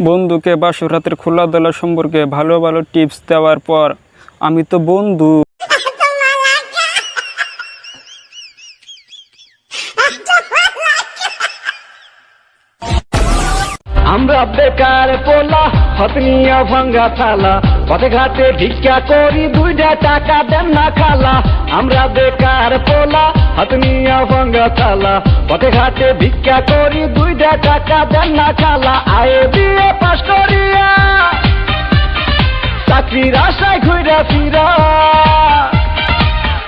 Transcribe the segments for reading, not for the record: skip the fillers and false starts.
বন্ধুকে বাসরাতের খেলাধুলা সম্পর্কে ভালো ভালো টিপস দেওয়ার পর আমি তো বন্ধু আমরা বেকার পোলা হতনিয়া ভাঙ্গা থালা পথে ঘাটে ভিক্ষা করি 2টা টাকা দেন না খালা। আমরা বেকার পোলা হতনিয়া ভাঙ্গা থালা পথে ঘাটে ভিক্ষা করি 2টা টাকা দেন না খালা। আয়ে বিয়ে পাস করিয়া চাকরির আশায় ঘুরা ফিরা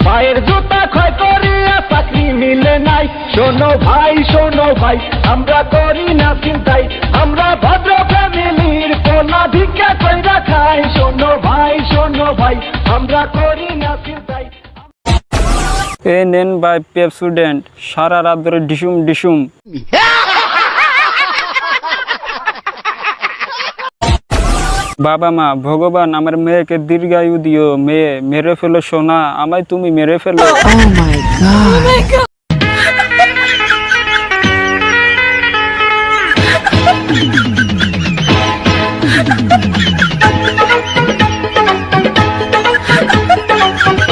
পায়ের জুতা ক্ষয় করিয়া চাকরি মিলে নাই। শোনো ভাই আমরা করি না চিন্তাই, আমরা ভদ্র ফ্যামিলির পোলা ভিক্ষা কইরা খাই। শোনো ভাই আমরা করি না চিন্তাই। এ নেন বাই পেপ স্টুডেন্ট সারা রাত ধরে ডিসুম ডিসুম। বাবা মা ভগবান আমার মেয়েকে দীর্ঘায়ু দিও, মেয়ে মেরে ফেলো সোনা, আমায় তুমি মেরে ফেলো।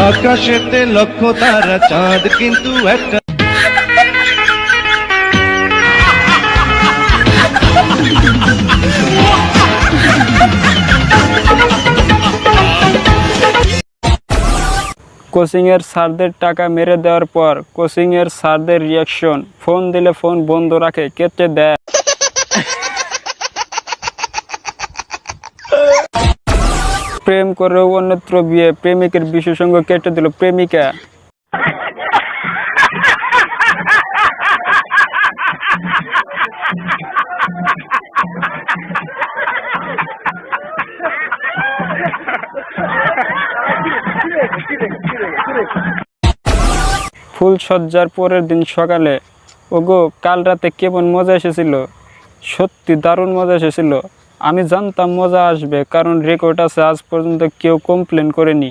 আকাশেতে লক্ষ তারা চাঁদ কিন্তু একটা কোচিং এর স্যারদের টাকা মেরে দেওয়ার পর কোচিং এর স্যারদের রিয়াকশন, ফোন দিলে ফোন বন্ধ রাখে, কেটে দেয়। প্রেম করেও অন্যত্র বিয়ে, প্রেমিকের বিশেষজ্ঞ কেটে দিল প্রেমিকা। ফুল সজ্জার পরের দিন সকালে, ওগো কাল রাতে কেমন মজা এসেছিল, সত্যি দারুণ মজা এসেছিল। আমি জানতাম মজা আসবে, কারণ রেকর্ড আছে, আজ পর্যন্ত কেউ কমপ্লেন করেনি।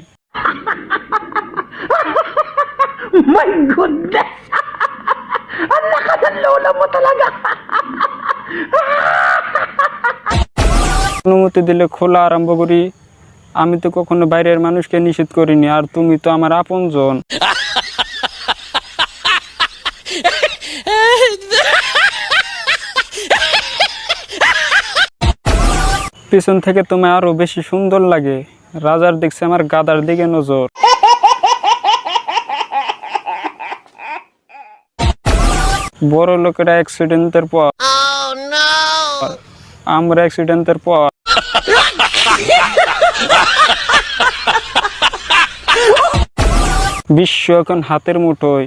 অনুমতি দিলে খোলা আরম্ভ করি। আমি তো কখনো বাইরের মানুষকে নিষেধ করিনি, আর তুমি তো আমার আপনজন। পিছন থেকে তোমায় আরো বেশি সুন্দর লাগে, রাজার দেখছে আমার গাদার দিকে নজর। বড় লোকেরা অ্যাক্সিডেন্টের পর, আমরা অ্যাক্সিডেন্টের পর। বিশ্ব এখন হাতের মুঠোয়।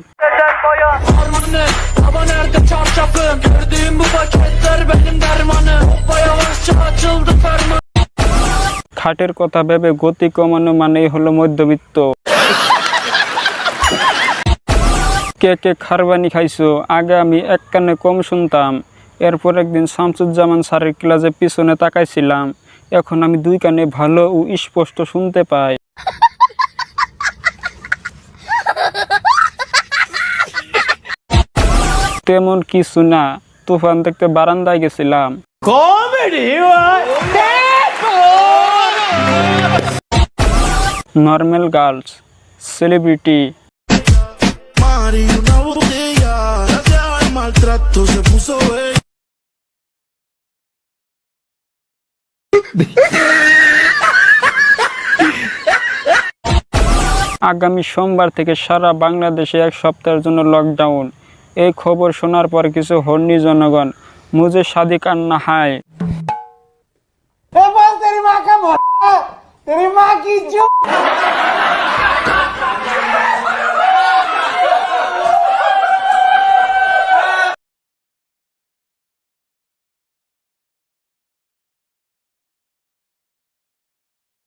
খাটের কথা ভেবে গতি কমানো মানেই হলো মধ্যবিত্ত। কে কে খারবানি খাইছো, আগে আমি এক কানে কম শুনতাম, এরপর একদিন শামসুজ্জামান স্যারের ক্লাসে পিছনে তাকাইছিলাম, এখন আমি 2 কানে ভালো ও স্পষ্ট শুনতে পাই। তেমন কিছু না, তুফান দেখতে বারান্দায় গেছিলাম। Normal girls, celebrity. আগামী সোমবার থেকে সারা বাংলাদেশে 1 সপ্তাহের জন্য লকডাউন। এই খবর শোনার পর কিছু হর্নি জনগণ, মুঝে শাদি কান্না হায়। तेरी माँ का तेरी माँ की